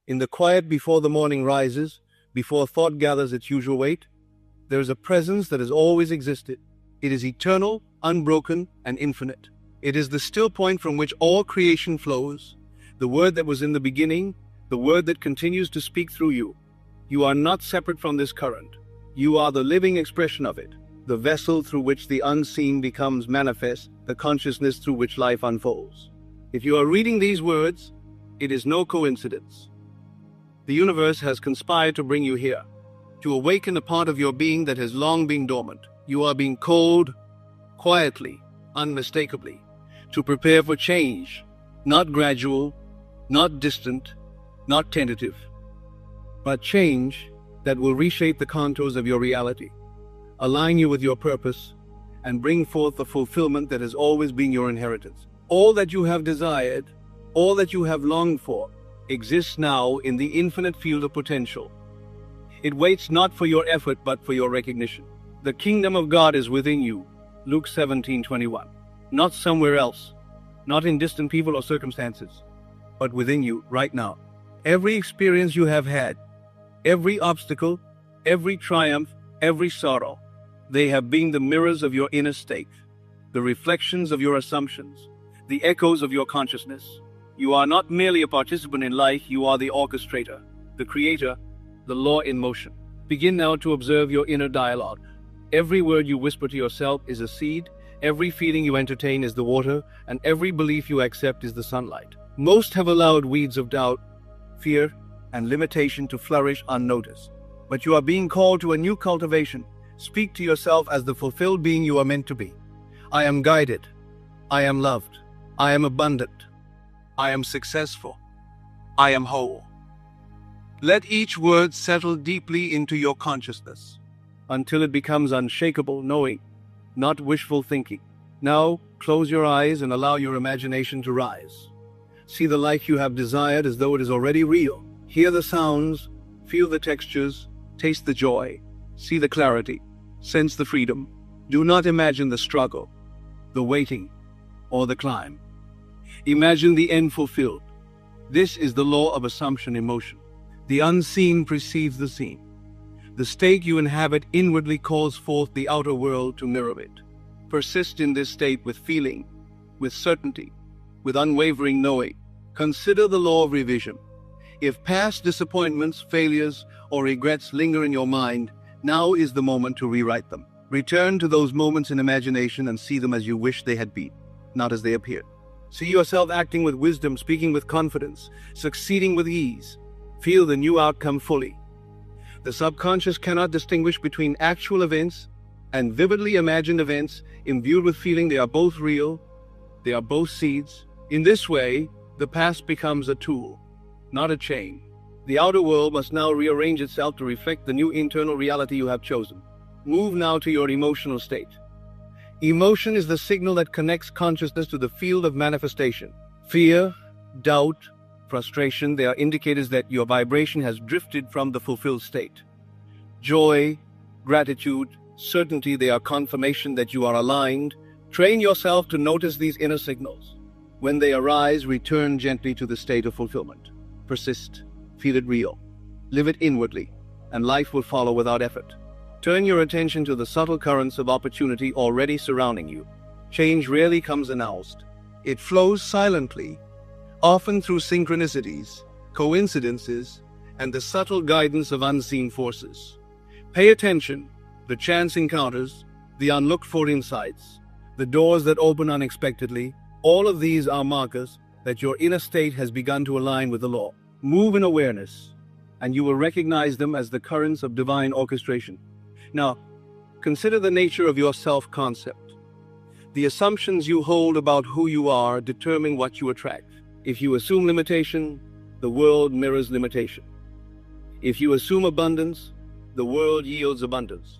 In the quiet before the morning rises, before thought gathers its usual weight, there is a presence that has always existed. It is eternal, unbroken, and infinite. It is the still point from which all creation flows, the word that was in the beginning, the word that continues to speak through you. You are not separate from this current. You are the living expression of it, the vessel through which the unseen becomes manifest, the consciousness through which life unfolds. If you are reading these words, it is no coincidence. The universe has conspired to bring you here, to awaken a part of your being that has long been dormant. You are being called, quietly, unmistakably, to prepare for change, not gradual, not distant, not tentative, but change that will reshape the contours of your reality, align you with your purpose, and bring forth the fulfillment that has always been your inheritance. All that you have desired, all that you have longed for, exists now in the infinite field of potential. It waits not for your effort but for your recognition. The kingdom of God is within you, Luke 17:21. Not somewhere else, not in distant people or circumstances, but within you right now. Every experience you have had, every obstacle, every triumph, every sorrow, they have been the mirrors of your inner state, the reflections of your assumptions, the echoes of your consciousness. You are not merely a participant in life, you are the orchestrator, the creator, the law in motion. Begin now to observe your inner dialogue. Every word you whisper to yourself is a seed, every feeling you entertain is the water, and every belief you accept is the sunlight. Most have allowed weeds of doubt, fear, and limitation to flourish unnoticed. But you are being called to a new cultivation. Speak to yourself as the fulfilled being you are meant to be. I am guided. I am loved. I am abundant. I am successful. I am whole. Let each word settle deeply into your consciousness until it becomes unshakable knowing, not wishful thinking. Now, close your eyes and allow your imagination to rise. See the life you have desired as though it is already real. Hear the sounds, feel the textures, taste the joy, see the clarity, sense the freedom. Do not imagine the struggle, the waiting, or the climb. Imagine the end fulfilled. This is the law of assumption in motion. The unseen precedes the seen. The state you inhabit inwardly calls forth the outer world to mirror it. Persist in this state with feeling, with certainty, with unwavering knowing. Consider the law of revision. If past disappointments, failures, or regrets linger in your mind, now is the moment to rewrite them. Return to those moments in imagination and see them as you wish they had been, not as they appeared. See yourself acting with wisdom, speaking with confidence, succeeding with ease. Feel the new outcome fully. The subconscious cannot distinguish between actual events and vividly imagined events imbued with feeling. They are both real. They are both seeds. In this way, the past becomes a tool, not a chain. The outer world must now rearrange itself to reflect the new internal reality you have chosen. Move now to your emotional state. Emotion is the signal that connects consciousness to the field of manifestation. Fear, doubt, frustration, they are indicators that your vibration has drifted from the fulfilled state. Joy, gratitude, certainty, they are confirmation that you are aligned. Train yourself to notice these inner signals. When they arise, return gently to the state of fulfillment. Persist, feel it real, live it inwardly, and life will follow without effort. Turn your attention to the subtle currents of opportunity already surrounding you. Change rarely comes announced. It flows silently, often through synchronicities, coincidences, and the subtle guidance of unseen forces. Pay attention, the chance encounters, the unlooked-for insights, the doors that open unexpectedly. All of these are markers that your inner state has begun to align with the law. Move in awareness, and you will recognize them as the currents of divine orchestration. Now, consider the nature of your self-concept. The assumptions you hold about who you are determine what you attract. If you assume limitation, the world mirrors limitation. If you assume abundance, the world yields abundance.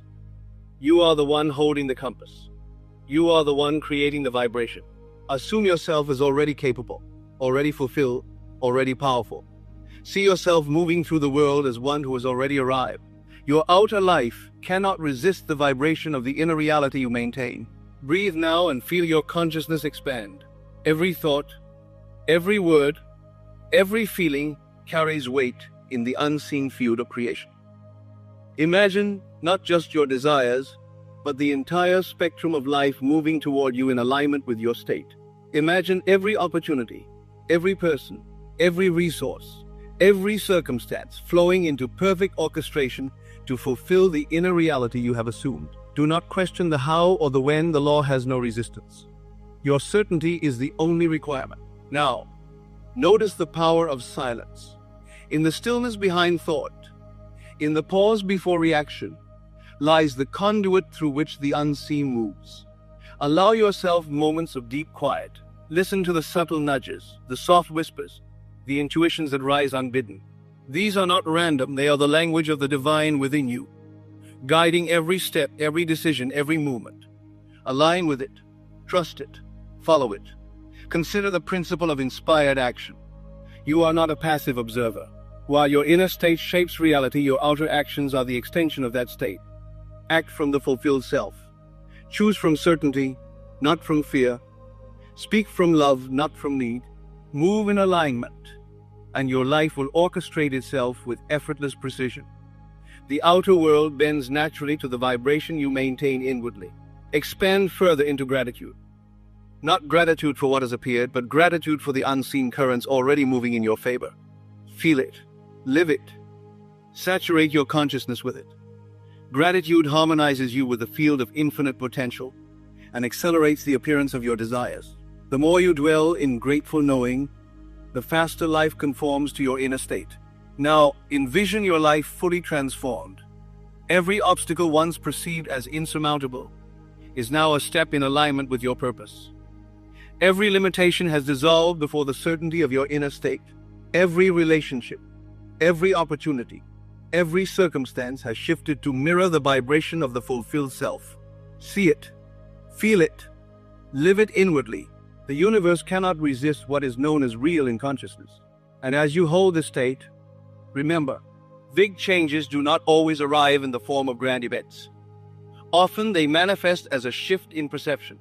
You are the one holding the compass. You are the one creating the vibration. Assume yourself as already capable, already fulfilled, already powerful. See yourself moving through the world as one who has already arrived. Your outer life cannot resist the vibration of the inner reality you maintain. Breathe now and feel your consciousness expand. Every thought, every word, every feeling carries weight in the unseen field of creation. Imagine not just your desires, but the entire spectrum of life moving toward you in alignment with your state. Imagine every opportunity, every person, every resource, every circumstance flowing into perfect orchestration to fulfill the inner reality you have assumed. Do not question the how or the when. The law has no resistance. Your certainty is the only requirement. Now, notice the power of silence. In the stillness behind thought, in the pause before reaction, lies the conduit through which the unseen moves. Allow yourself moments of deep quiet. Listen to the subtle nudges, the soft whispers, the intuitions that rise unbidden. These are not random, they are the language of the divine within you, guiding every step, every decision, every movement. Align with it, trust it, follow it. Consider the principle of inspired action. You are not a passive observer. While your inner state shapes reality, your outer actions are the extension of that state. Act from the fulfilled self. Choose from certainty, not from fear. Speak from love, not from need. Move in alignment, and your life will orchestrate itself with effortless precision. The outer world bends naturally to the vibration you maintain inwardly. Expand further into gratitude. Not gratitude for what has appeared, but gratitude for the unseen currents already moving in your favor. Feel it. Live it. Saturate your consciousness with it. Gratitude harmonizes you with the field of infinite potential and accelerates the appearance of your desires. The more you dwell in grateful knowing, the faster life conforms to your inner state. Now, envision your life fully transformed. Every obstacle once perceived as insurmountable is now a step in alignment with your purpose. Every limitation has dissolved before the certainty of your inner state. Every relationship, every opportunity, every circumstance has shifted to mirror the vibration of the fulfilled self. See it, feel it, live it inwardly. The universe cannot resist what is known as real in consciousness. And as you hold this state, remember, big changes do not always arrive in the form of grand events. Often they manifest as a shift in perception,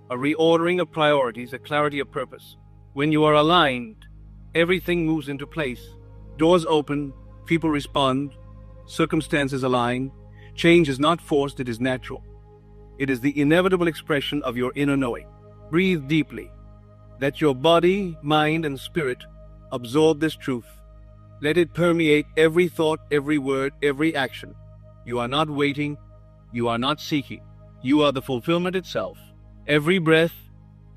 a reordering of priorities, a clarity of purpose. When you are aligned, everything moves into place. Doors open, people respond, circumstances align. Change is not forced, it is natural. It is the inevitable expression of your inner knowing. Breathe deeply. Let your body, mind, and spirit absorb this truth. Let it permeate every thought, every word, every action. You are not waiting. You are not seeking. You are the fulfillment itself. Every breath,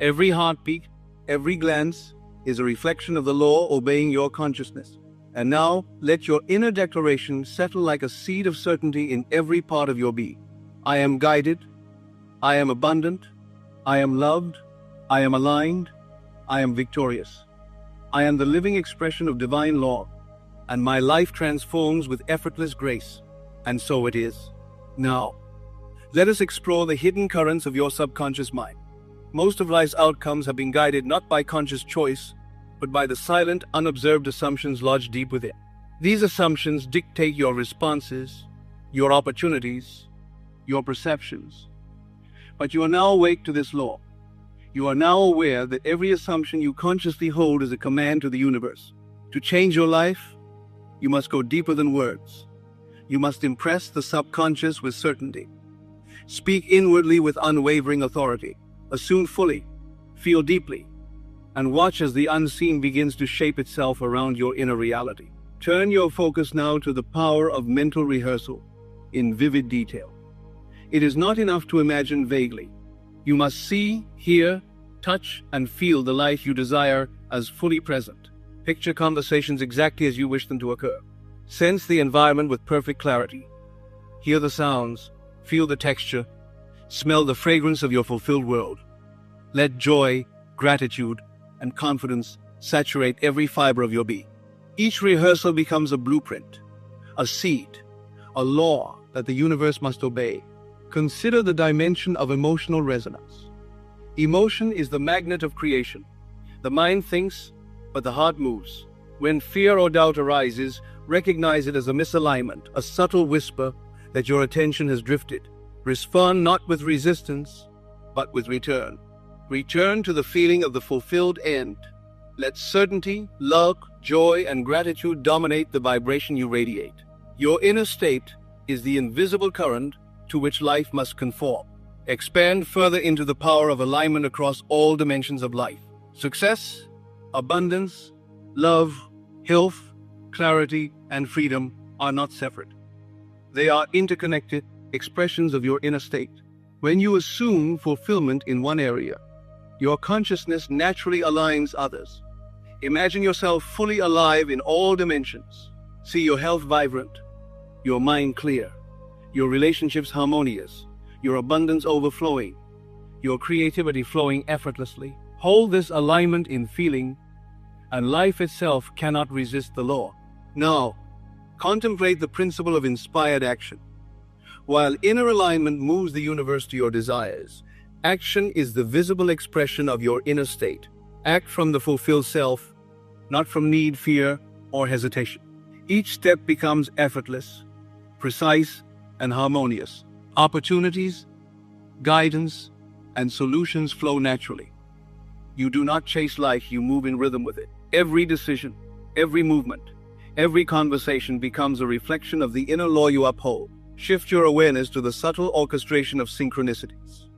every heartbeat, every glance is a reflection of the law obeying your consciousness. And now, let your inner declaration settle like a seed of certainty in every part of your being. I am guided. I am abundant. I am loved. I am aligned. I am victorious. I am the living expression of divine law, and my life transforms with effortless grace. And so it is. Now, let us explore the hidden currents of your subconscious mind. Most of life's outcomes have been guided not by conscious choice, but by the silent, unobserved assumptions lodged deep within. These assumptions dictate your responses, your opportunities, your perceptions. But you are now awake to this law. You are now aware that every assumption you consciously hold is a command to the universe. To change your life, you must go deeper than words. You must impress the subconscious with certainty. Speak inwardly with unwavering authority. Assume fully, feel deeply, and watch as the unseen begins to shape itself around your inner reality. Turn your focus now to the power of mental rehearsal in vivid detail. It is not enough to imagine vaguely. You must see, hear, touch, and feel the life you desire as fully present. Picture conversations exactly as you wish them to occur. Sense the environment with perfect clarity. Hear the sounds, feel the texture, smell the fragrance of your fulfilled world. Let joy, gratitude, and confidence saturate every fiber of your being. Each rehearsal becomes a blueprint, a seed, a law that the universe must obey. Consider the dimension of emotional resonance. Emotion is the magnet of creation. The mind thinks, but the heart moves. When fear or doubt arises, recognize it as a misalignment, a subtle whisper that your attention has drifted. Respond not with resistance, but with return. Return to the feeling of the fulfilled end. Let certainty, love, joy, and gratitude dominate the vibration you radiate. Your inner state is the invisible current to which life must conform. Expand further into the power of alignment across all dimensions of life. Success, abundance, love, health, clarity, and freedom are not separate. They are interconnected expressions of your inner state. When you assume fulfillment in one area, your consciousness naturally aligns others. Imagine yourself fully alive in all dimensions. See your health vibrant, your mind clear, your relationships harmonious, your abundance overflowing, your creativity flowing effortlessly. Hold this alignment in feeling, and life itself cannot resist the law. Now, contemplate the principle of inspired action. While inner alignment moves the universe to your desires, action is the visible expression of your inner state. Act from the fulfilled self, not from need, fear, or hesitation. Each step becomes effortless, precise, and harmonious. Opportunities, guidance, and solutions flow naturally. You do not chase life, you move in rhythm with it. Every decision, every movement, every conversation becomes a reflection of the inner law you uphold. Shift your awareness to the subtle orchestration of synchronicities.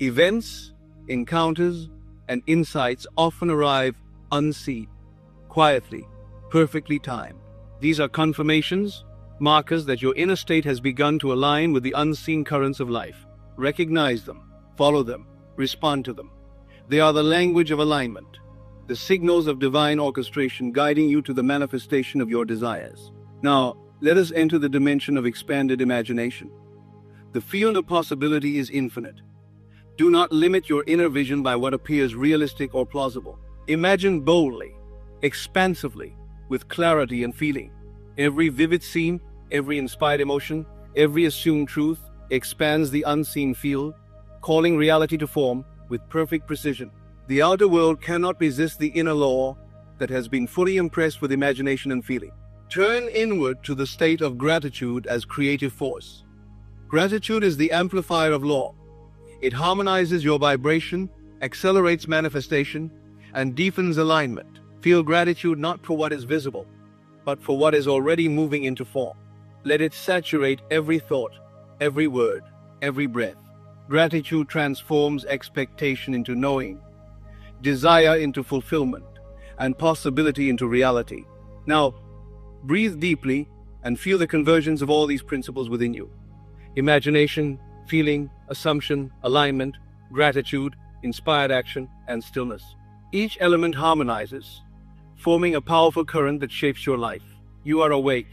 Events, encounters, and insights often arrive unseen, quietly, perfectly timed. These are confirmations, markers that your inner state has begun to align with the unseen currents of life. Recognize them, follow them, respond to them. They are the language of alignment, the signals of divine orchestration guiding you to the manifestation of your desires. Now, let us enter the dimension of expanded imagination. The field of possibility is infinite. Do not limit your inner vision by what appears realistic or plausible. Imagine boldly, expansively, with clarity and feeling. Every vivid scene, every inspired emotion, every assumed truth expands the unseen field, calling reality to form with perfect precision. The outer world cannot resist the inner law that has been fully impressed with imagination and feeling. Turn inward to the state of gratitude as creative force. Gratitude is the amplifier of law. It harmonizes your vibration, accelerates manifestation, and deepens alignment. Feel gratitude not for what is visible, but for what is already moving into form. Let it saturate every thought, every word, every breath. Gratitude transforms expectation into knowing, desire into fulfillment, and possibility into reality. Now, breathe deeply and feel the convergence of all these principles within you. Imagination, feeling, assumption, alignment, gratitude, inspired action, and stillness. Each element harmonizes, forming a powerful current that shapes your life. You are awake.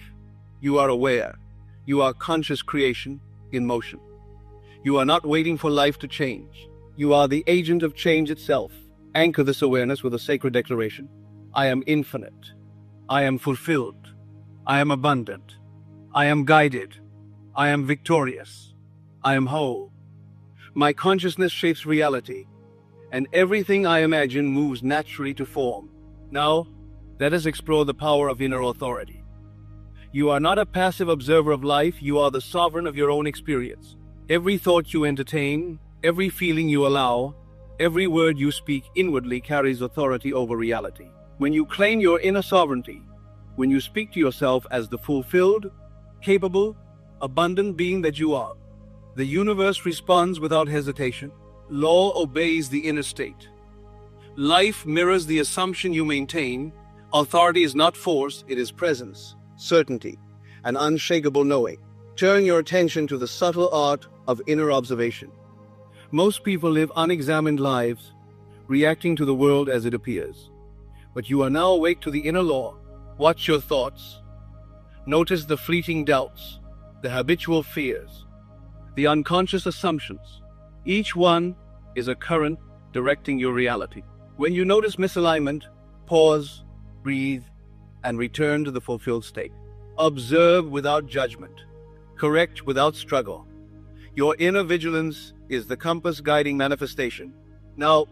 You are aware. You are conscious creation in motion. You are not waiting for life to change. You are the agent of change itself. Anchor this awareness with a sacred declaration. I am infinite. I am fulfilled. I am abundant. I am guided. I am victorious. I am whole. My consciousness shapes reality, and everything I imagine moves naturally to form. Now, let us explore the power of inner authority. You are not a passive observer of life, you are the sovereign of your own experience. Every thought you entertain, every feeling you allow, every word you speak inwardly carries authority over reality. When you claim your inner sovereignty, when you speak to yourself as the fulfilled, capable, abundant being that you are, the universe responds without hesitation. Law obeys the inner state. Life mirrors the assumption you maintain. Authority is not force, it is presence, certainty, and unshakable knowing. Turn your attention to the subtle art of inner observation. Most people live unexamined lives, reacting to the world as it appears. But you are now awake to the inner law. Watch your thoughts. Notice the fleeting doubts, the habitual fears, the unconscious assumptions. Each one is a current directing your reality. When you notice misalignment, pause, breathe, and return to the fulfilled state. Observe without judgment. Correct without struggle. Your inner vigilance is the compass guiding manifestation. Now,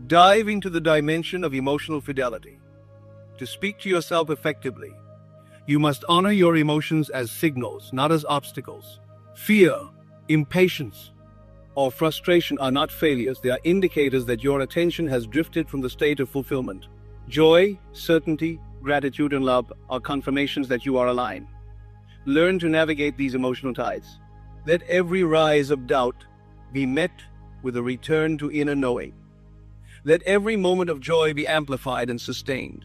dive into the dimension of emotional fidelity. To speak to yourself effectively, you must honor your emotions as signals, not as obstacles. Fear, impatience, or frustration are not failures, they are indicators that your attention has drifted from the state of fulfillment. Joy, certainty, gratitude, and love are confirmations that you are aligned. Learn to navigate these emotional tides. Let every rise of doubt be met with a return to inner knowing. Let every moment of joy be amplified and sustained.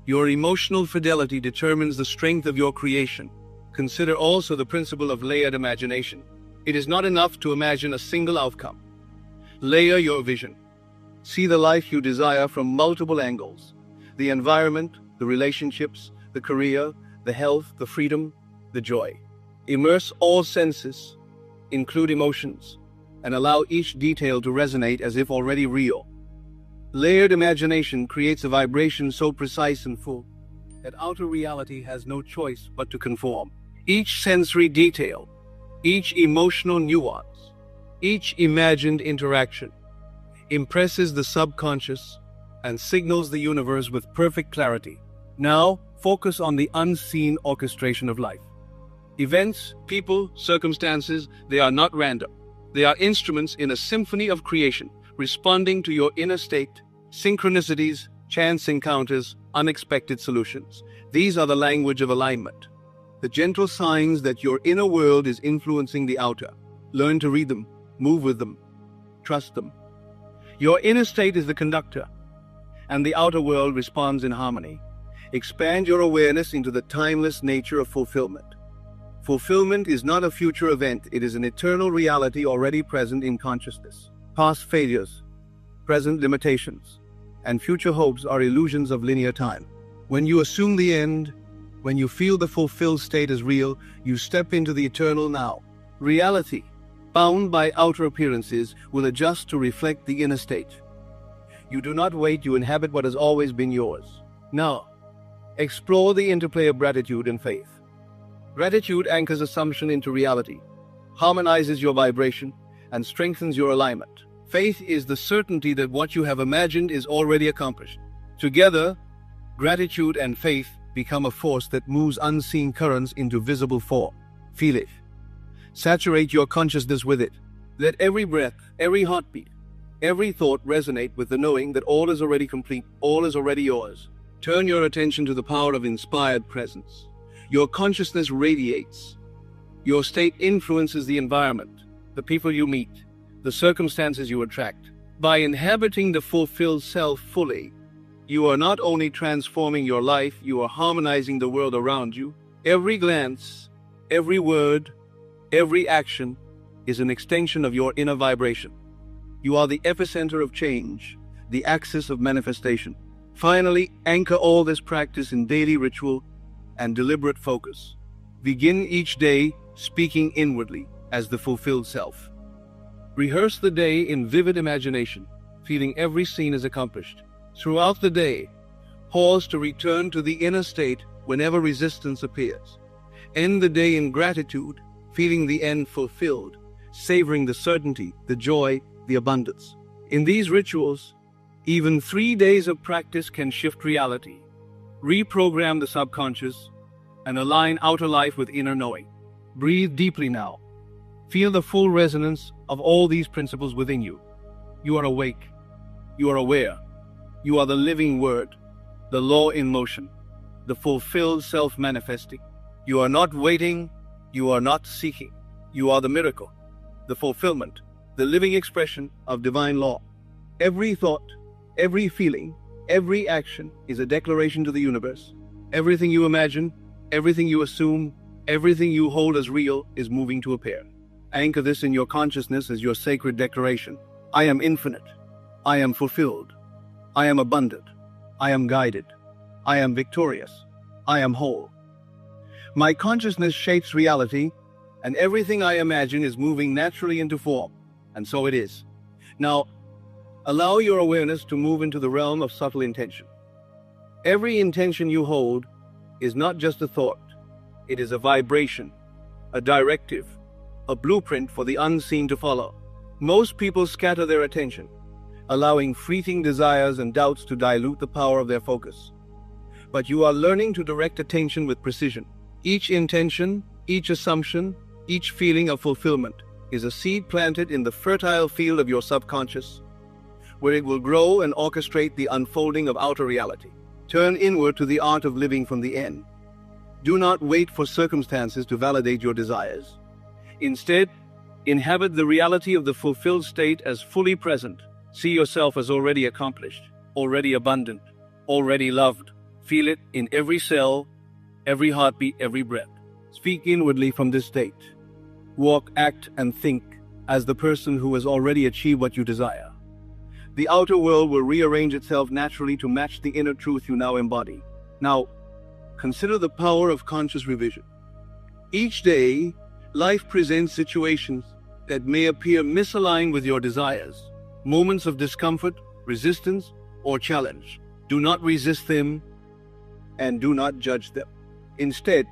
Your emotional fidelity determines the strength of your creation. Consider also the principle of layered imagination. It is not enough to imagine a single outcome. Layer your vision. See the life you desire from multiple angles. The environment, the relationships, the career, the health, the freedom, the joy. Immerse all senses, include emotions, and allow each detail to resonate as if already real. Layered imagination creates a vibration so precise and full that outer reality has no choice but to conform. Each sensory detail, each emotional nuance, each imagined interaction impresses the subconscious and signals the universe with perfect clarity. Now, focus on the unseen orchestration of life. Events, people, circumstances, they are not random. They are instruments in a symphony of creation, responding to your inner state, synchronicities, chance encounters, unexpected solutions. These are the language of alignment, the gentle signs that your inner world is influencing the outer. Learn to read them, move with them, trust them. Your inner state is the conductor, and the outer world responds in harmony. Expand your awareness into the timeless nature of fulfillment. Fulfillment is not a future event, it is an eternal reality already present in consciousness. Past failures, present limitations, and future hopes are illusions of linear time. When you assume the end, when you feel the fulfilled state as real, you step into the eternal now. Reality, bound by outer appearances, will adjust to reflect the inner state. You do not wait, you inhabit what has always been yours. Now, explore the interplay of gratitude and faith. Gratitude anchors assumption into reality, harmonizes your vibration, and strengthens your alignment. Faith is the certainty that what you have imagined is already accomplished. Together, gratitude and faith become a force that moves unseen currents into visible form. Feel it. Saturate your consciousness with it. Let every breath, every heartbeat, every thought resonate with the knowing that all is already complete, all is already yours. Turn your attention to the power of inspired presence. Your consciousness radiates. Your state influences the environment, the people you meet, the circumstances you attract. By inhabiting the fulfilled self fully, you are not only transforming your life, you are harmonizing the world around you. Every glance, every word, every action is an extension of your inner vibration. You are the epicenter of change, the axis of manifestation. Finally, anchor all this practice in daily ritual and deliberate focus. Begin each day speaking inwardly as the fulfilled self. Rehearse the day in vivid imagination, feeling every scene is accomplished. Throughout the day, pause to return to the inner state whenever resistance appears. End the day in gratitude, feeling the end fulfilled, savoring the certainty, the joy, the abundance. In these rituals, even 3 days of practice can shift reality, reprogram the subconscious, and align outer life with inner knowing. Breathe deeply now. Feel the full resonance of all these principles within you. You are awake. You are aware. You are the living word, the law in motion, the fulfilled self manifesting. You are not waiting. You are not seeking. You are the miracle, the fulfillment, the living expression of divine law. Every thought, every feeling, every action is a declaration to the universe. Everything you imagine, everything you assume, everything you hold as real is moving to appear. Anchor this in your consciousness as your sacred declaration. I am infinite. I am fulfilled. I am abundant. I am guided. I am victorious. I am whole. My consciousness shapes reality, and everything I imagine is moving naturally into form, and so it is. Now, allow your awareness to move into the realm of subtle intention. Every intention you hold is not just a thought. It is a vibration, a directive, a blueprint for the unseen to follow. Most people scatter their attention, allowing fleeting desires and doubts to dilute the power of their focus. But you are learning to direct attention with precision. Each intention, each assumption, each feeling of fulfillment is a seed planted in the fertile field of your subconscious. where it will grow and orchestrate the unfolding of outer reality. Turn inward to the art of living from the end. Do not wait for circumstances to validate your desires. Instead, inhabit the reality of the fulfilled state as fully present. See yourself as already accomplished, already abundant, already loved. Feel it in every cell, every heartbeat, every breath. Speak inwardly from this state. Walk, act, and think as the person who has already achieved what you desire. The outer world will rearrange itself naturally to match the inner truth you now embody. Now, consider the power of conscious revision. Each day, life presents situations that may appear misaligned with your desires. Moments of discomfort, resistance, or challenge. Do not resist them and do not judge them. Instead,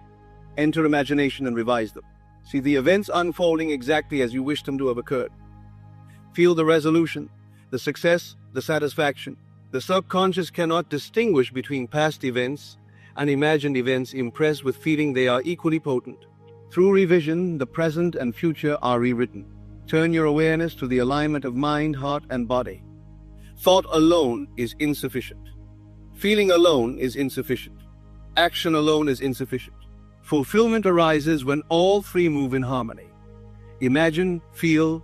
enter imagination and revise them. See the events unfolding exactly as you wish them to have occurred. Feel the resolution, the success, the satisfaction. The subconscious cannot distinguish between past events and imagined events, impressed with feeling they are equally potent. Through revision, the present and future are rewritten. Turn your awareness to the alignment of mind, heart, and body. Thought alone is insufficient. Feeling alone is insufficient. Action alone is insufficient. Fulfillment arises when all three move in harmony. Imagine, feel,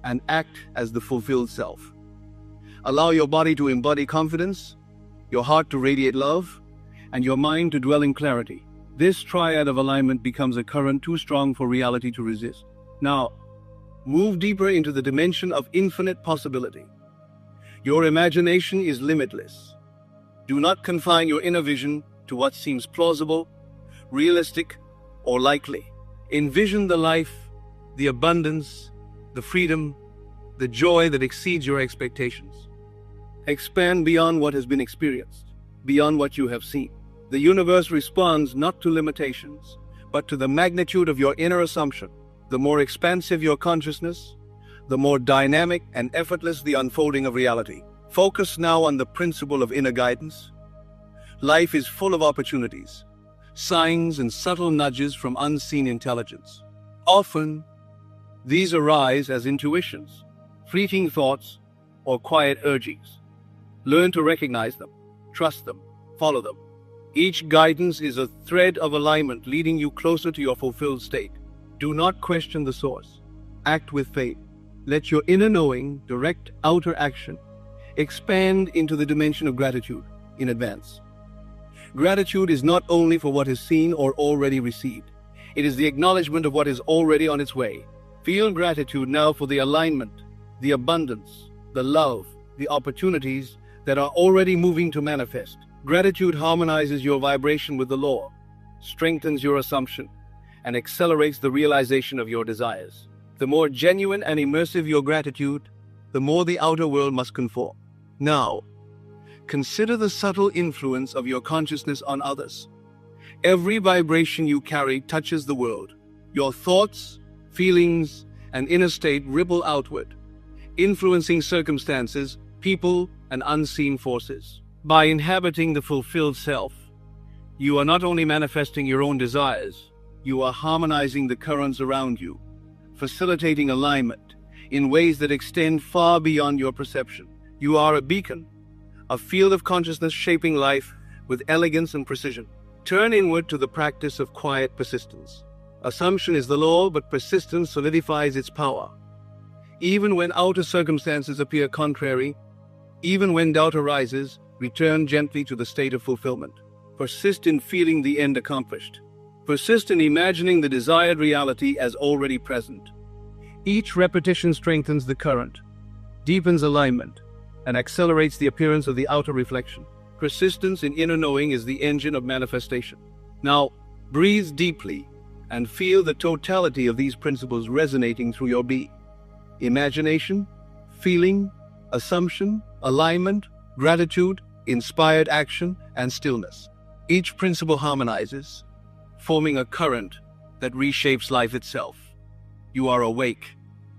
and act as the fulfilled self. Allow your body to embody confidence, your heart to radiate love, and your mind to dwell in clarity. This triad of alignment becomes a current too strong for reality to resist. Now, move deeper into the dimension of infinite possibility. Your imagination is limitless. Do not confine your inner vision to what seems plausible, realistic, or likely. Envision the life, the abundance, the freedom, the joy that exceeds your expectations. Expand beyond what has been experienced, beyond what you have seen. The universe responds not to limitations, but to the magnitude of your inner assumption. The more expansive your consciousness, the more dynamic and effortless the unfolding of reality. Focus now on the principle of inner guidance. Life is full of opportunities, signs and subtle nudges from unseen intelligence. Often, these arise as intuitions, fleeting thoughts, or quiet urgings. Learn to recognize them, trust them, follow them. Each guidance is a thread of alignment leading you closer to your fulfilled state. Do not question the source. Act with faith. Let your inner knowing direct outer action. Expand into the dimension of gratitude in advance. Gratitude is not only for what is seen or already received. It is the acknowledgement of what is already on its way. Feel gratitude now for the alignment, the abundance, the love, the opportunities that are already moving to manifest. Gratitude harmonizes your vibration with the law, strengthens your assumption, and accelerates the realization of your desires. The more genuine and immersive your gratitude, the more the outer world must conform. Now, consider the subtle influence of your consciousness on others. Every vibration you carry touches the world. Your thoughts, feelings, and inner state ripple outward, influencing circumstances, people, and unseen forces. By inhabiting the fulfilled self, you are not only manifesting your own desires, you are harmonizing the currents around you, facilitating alignment in ways that extend far beyond your perception. You are a beacon, a field of consciousness shaping life with elegance and precision. Turn inward to the practice of quiet persistence. Assumption is the law, but persistence solidifies its power. Even when outer circumstances appear contrary, even when doubt arises, return gently to the state of fulfillment. Persist in feeling the end accomplished. Persist in imagining the desired reality as already present. Each repetition strengthens the current, deepens alignment, and accelerates the appearance of the outer reflection. Persistence in inner knowing is the engine of manifestation. Now, breathe deeply and feel the totality of these principles resonating through your being. Imagination, feeling, assumption, alignment, gratitude, inspired action, and stillness. Each principle harmonizes, forming a current that reshapes life itself. You are awake.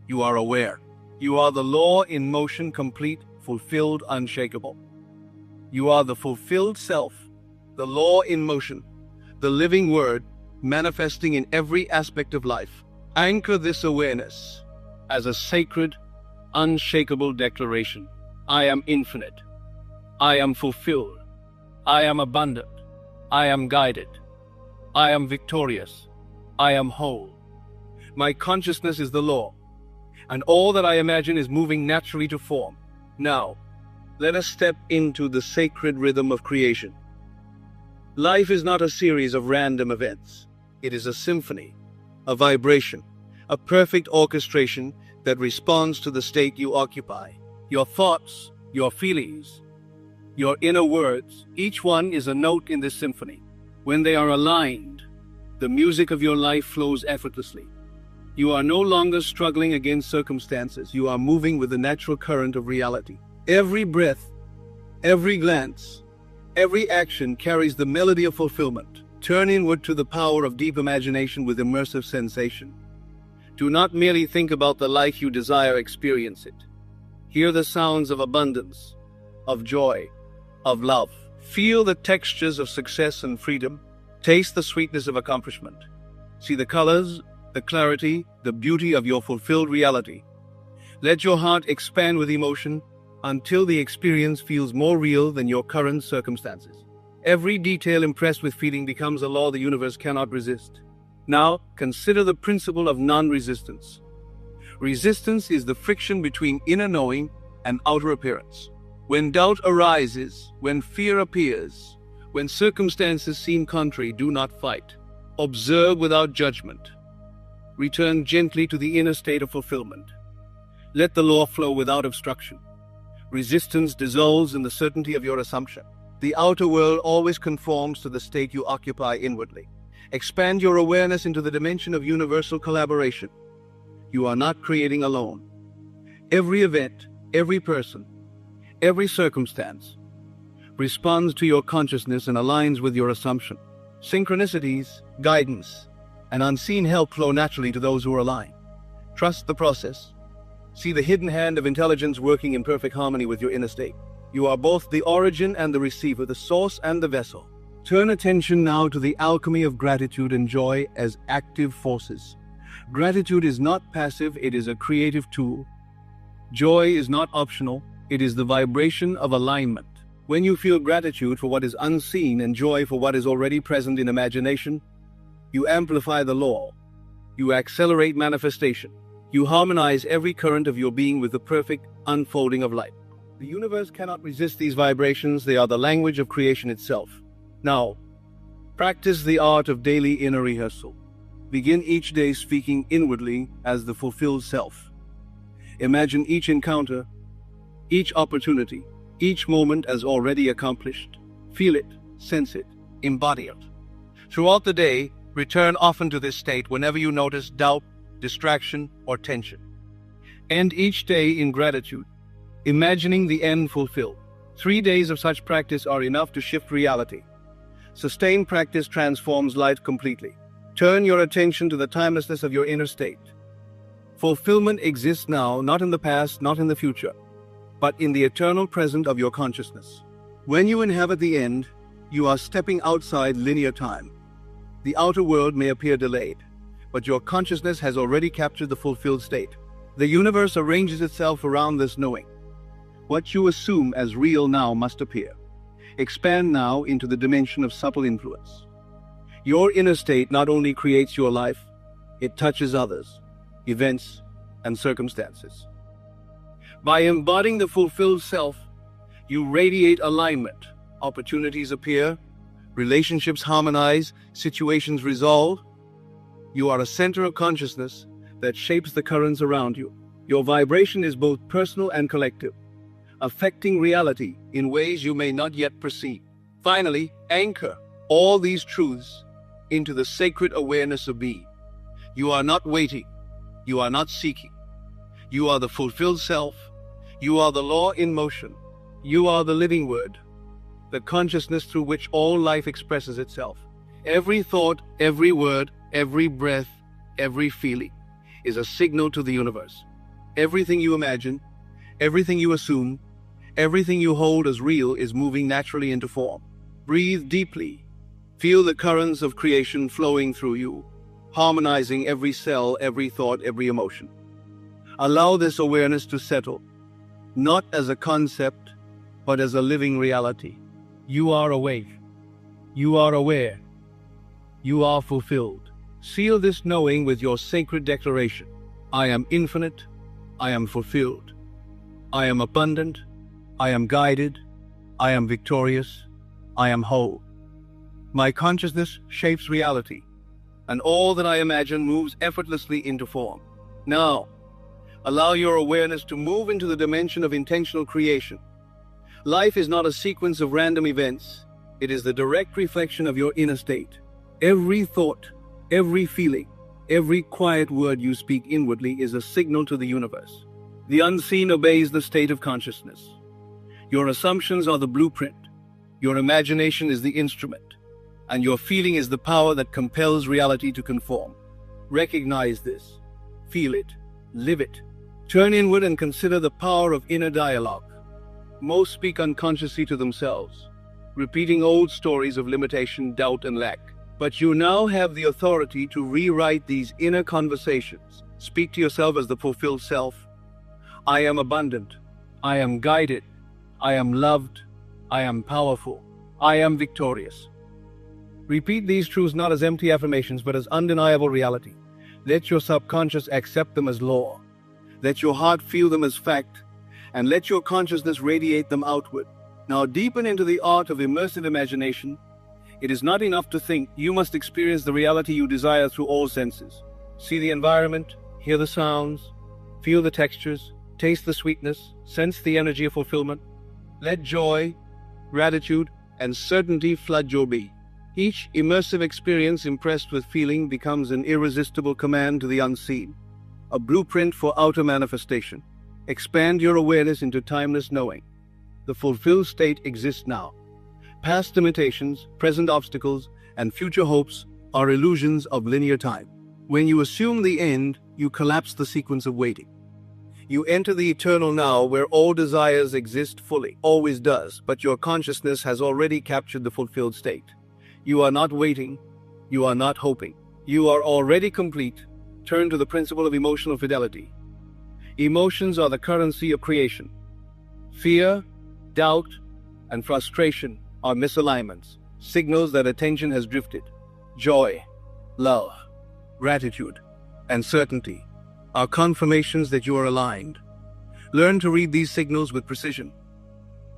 You are aware. You are the law in motion, complete, fulfilled, unshakable. You are the fulfilled self, the law in motion, the living word manifesting in every aspect of life. Anchor this awareness as a sacred, unshakable declaration. I am infinite. I am fulfilled. I am abundant. I am guided. I am victorious. I am whole. My consciousness is the law, and all that I imagine is moving naturally to form. Now, let us step into the sacred rhythm of creation. Life is not a series of random events. It is a symphony, a vibration, a perfect orchestration that responds to the state you occupy. Your thoughts, your feelings, your inner words, each one is a note in this symphony. When they are aligned, the music of your life flows effortlessly. You are no longer struggling against circumstances. You are moving with the natural current of reality. Every breath, every glance, every action carries the melody of fulfillment. Turn inward to the power of deep imagination with immersive sensation. Do not merely think about the life you desire, experience it. Hear the sounds of abundance, of joy, of love. Feel the textures of success and freedom. Taste the sweetness of accomplishment. See the colors, the clarity, the beauty of your fulfilled reality. Let your heart expand with emotion until the experience feels more real than your current circumstances. Every detail impressed with feeling becomes a law the universe cannot resist. Now, consider the principle of non-resistance. Resistance is the friction between inner knowing and outer appearance. When doubt arises, when fear appears, when circumstances seem contrary, do not fight. Observe without judgment. Return gently to the inner state of fulfillment. Let the law flow without obstruction. Resistance dissolves in the certainty of your assumption. The outer world always conforms to the state you occupy inwardly. Expand your awareness into the dimension of universal collaboration. You are not creating alone. Every event, every person, every circumstance responds to your consciousness and aligns with your assumption. Synchronicities, guidance, and unseen help flow naturally to those who are aligned. Trust the process. See the hidden hand of intelligence working in perfect harmony with your inner state. You are both the origin and the receiver, the source and the vessel. Turn attention now to the alchemy of gratitude and joy as active forces. Gratitude is not passive, it is a creative tool. Joy is not optional, it is the vibration of alignment. When you feel gratitude for what is unseen and joy for what is already present in imagination, you amplify the law. You accelerate manifestation. You harmonize every current of your being with the perfect unfolding of life. The universe cannot resist these vibrations. They are the language of creation itself. Now, practice the art of daily inner rehearsal. Begin each day speaking inwardly as the fulfilled self. Imagine each encounter, each opportunity, each moment as already accomplished. Feel it, sense it, embody it. Throughout the day, return often to this state whenever you notice doubt, distraction, or tension. End each day in gratitude, imagining the end fulfilled. 3 days of such practice are enough to shift reality. Sustained practice transforms life completely. Turn your attention to the timelessness of your inner state. Fulfillment exists now, not in the past, not in the future, but in the eternal present of your consciousness. When you inhabit the end, you are stepping outside linear time. The outer world may appear delayed, but your consciousness has already captured the fulfilled state. The universe arranges itself around this knowing. What you assume as real now must appear. Expand now into the dimension of subtle influence. Your inner state not only creates your life, it touches others, events, and circumstances. By embodying the fulfilled self, you radiate alignment. Opportunities appear, relationships harmonize, situations resolve. You are a center of consciousness that shapes the currents around you. Your vibration is both personal and collective, affecting reality in ways you may not yet perceive. Finally, anchor all these truths into the sacred awareness of being. You are not waiting. You are not seeking. You are the fulfilled self. You are the law in motion. You are the living word, the consciousness through which all life expresses itself. Every thought, every word, every breath, every feeling is a signal to the universe. Everything you imagine, everything you assume, everything you hold as real is moving naturally into form. Breathe deeply. Feel the currents of creation flowing through you, harmonizing every cell, every thought, every emotion. Allow this awareness to settle, not as a concept, but as a living reality. You are awake. You are aware. You are fulfilled. Seal this knowing with your sacred declaration. I am infinite. I am fulfilled. I am abundant. I am guided. I am victorious. I am whole. My consciousness shapes reality, and all that I imagine moves effortlessly into form. Now, allow your awareness to move into the dimension of intentional creation. Life is not a sequence of random events. It is the direct reflection of your inner state. Every thought, every feeling, every quiet word you speak inwardly is a signal to the universe. The unseen obeys the state of consciousness. Your assumptions are the blueprint. Your imagination is the instrument. And your feeling is the power that compels reality to conform. Recognize this. Feel it. Live it. Turn inward and consider the power of inner dialogue. Most speak unconsciously to themselves, repeating old stories of limitation, doubt, and lack. But you now have the authority to rewrite these inner conversations. Speak to yourself as the fulfilled self. I am abundant. I am guided. I am loved. I am powerful. I am victorious. Repeat these truths not as empty affirmations, but as undeniable reality. Let your subconscious accept them as law. Let your heart feel them as fact, and let your consciousness radiate them outward. Now deepen into the art of immersive imagination. It is not enough to think. You must experience the reality you desire through all senses. See the environment, hear the sounds, feel the textures, taste the sweetness, sense the energy of fulfillment. Let joy, gratitude, and certainty flood your being. Each immersive experience impressed with feeling becomes an irresistible command to the unseen, a blueprint for outer manifestation. Expand your awareness into timeless knowing. The fulfilled state exists now. Past limitations, present obstacles, and future hopes are illusions of linear time. When you assume the end, you collapse the sequence of waiting. You enter the eternal now, where all desires exist fully, always does, but your consciousness has already captured the fulfilled state. You are not waiting. You are not hoping. You are already complete. Turn to the principle of emotional fidelity. Emotions are the currency of creation. Fear, doubt, and frustration are misalignments, signals that attention has drifted. Joy, love, gratitude, and certainty are confirmations that you are aligned. Learn to read these signals with precision.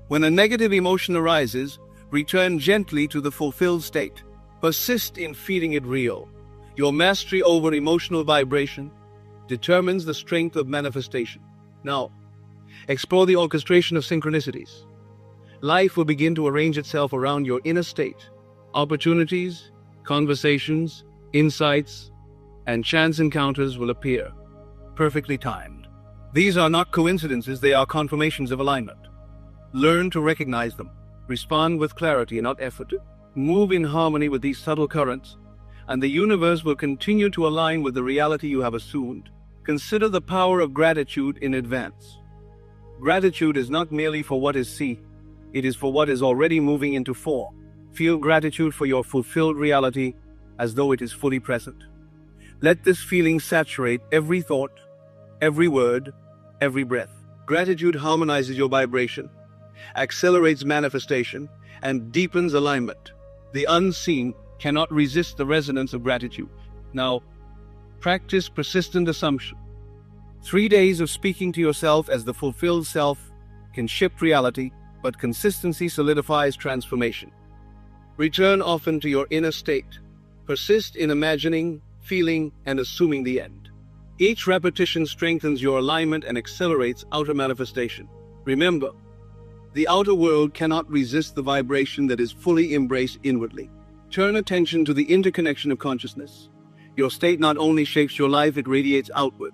When a negative emotion arises, return gently to the fulfilled state. Persist in feeling it real. Your mastery over emotional vibration determines the strength of manifestation. Now, explore the orchestration of synchronicities. Life will begin to arrange itself around your inner state. Opportunities, conversations, insights, and chance encounters will appear, perfectly timed. These are not coincidences, they are confirmations of alignment. Learn to recognize them. Respond with clarity and not effort. Move in harmony with these subtle currents, and the universe will continue to align with the reality you have assumed. Consider the power of gratitude in advance. Gratitude is not merely for what is seen, it is for what is already moving into form. Feel gratitude for your fulfilled reality as though it is fully present. Let this feeling saturate every thought, every word, every breath. Gratitude harmonizes your vibration, accelerates manifestation, and deepens alignment. The unseen cannot resist the resonance of gratitude. Now, practice persistent assumption. 3 days of speaking to yourself as the fulfilled self can shift reality, but consistency solidifies transformation. Return often to your inner state. Persist in imagining, feeling, and assuming the end. Each repetition strengthens your alignment and accelerates outer manifestation. Remember, the outer world cannot resist the vibration that is fully embraced inwardly. Turn attention to the interconnection of consciousness. Your state not only shapes your life, it radiates outward,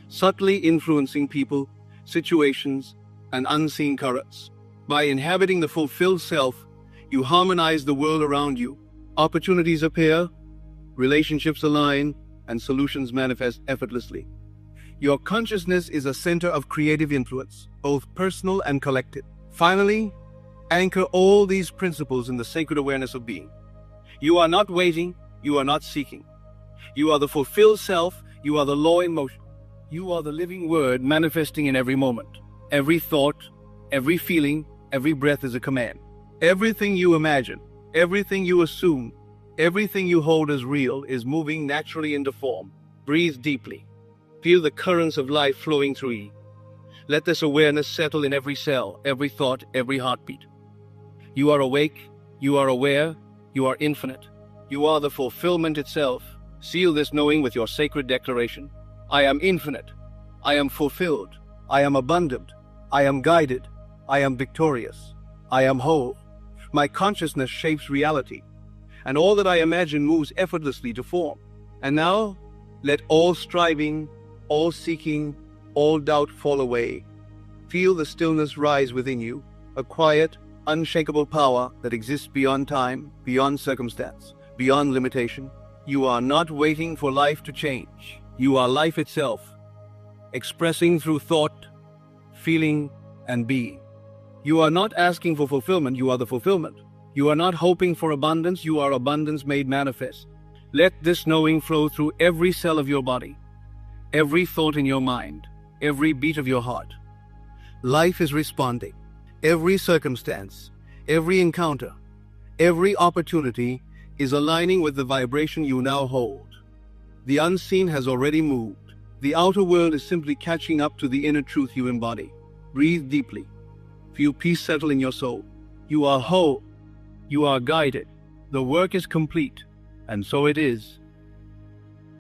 subtly influencing people, situations, and unseen currents. By inhabiting the fulfilled self, you harmonize the world around you. Opportunities appear, relationships align, and solutions manifest effortlessly. Your consciousness is a center of creative influence, both personal and collective. Finally, anchor all these principles in the sacred awareness of being. You are not waiting, you are not seeking. You are the fulfilled self, you are the law in motion. You are the living word manifesting in every moment. Every thought, every feeling, every breath is a command. Everything you imagine, everything you assume, everything you hold as real is moving naturally into form. Breathe deeply. Feel the currents of life flowing through you. Let this awareness settle in every cell, every thought, every heartbeat. You are awake, you are aware, you are infinite. You are the fulfillment itself. Seal this knowing with your sacred declaration. I am infinite. I am fulfilled. I am abundant. I am guided. I am victorious. I am whole. My consciousness shapes reality, and all that I imagine moves effortlessly to form. And now, let all striving, all seeking, all doubt fall away. Feel the stillness rise within you, a quiet, unshakable power that exists beyond time, beyond circumstance, beyond limitation. You are not waiting for life to change. You are life itself, expressing through thought, feeling, and being. You are not asking for fulfillment, you are the fulfillment. You are not hoping for abundance, you are abundance made manifest. Let this knowing flow through every cell of your body, every thought in your mind, every beat of your heart. Life is responding. Every circumstance, every encounter, every opportunity is aligning with the vibration you now hold. The unseen has already moved. The outer world is simply catching up to the inner truth you embody. Breathe deeply. Feel peace settle in your soul. You are whole. You are guided. The work is complete, and so it is.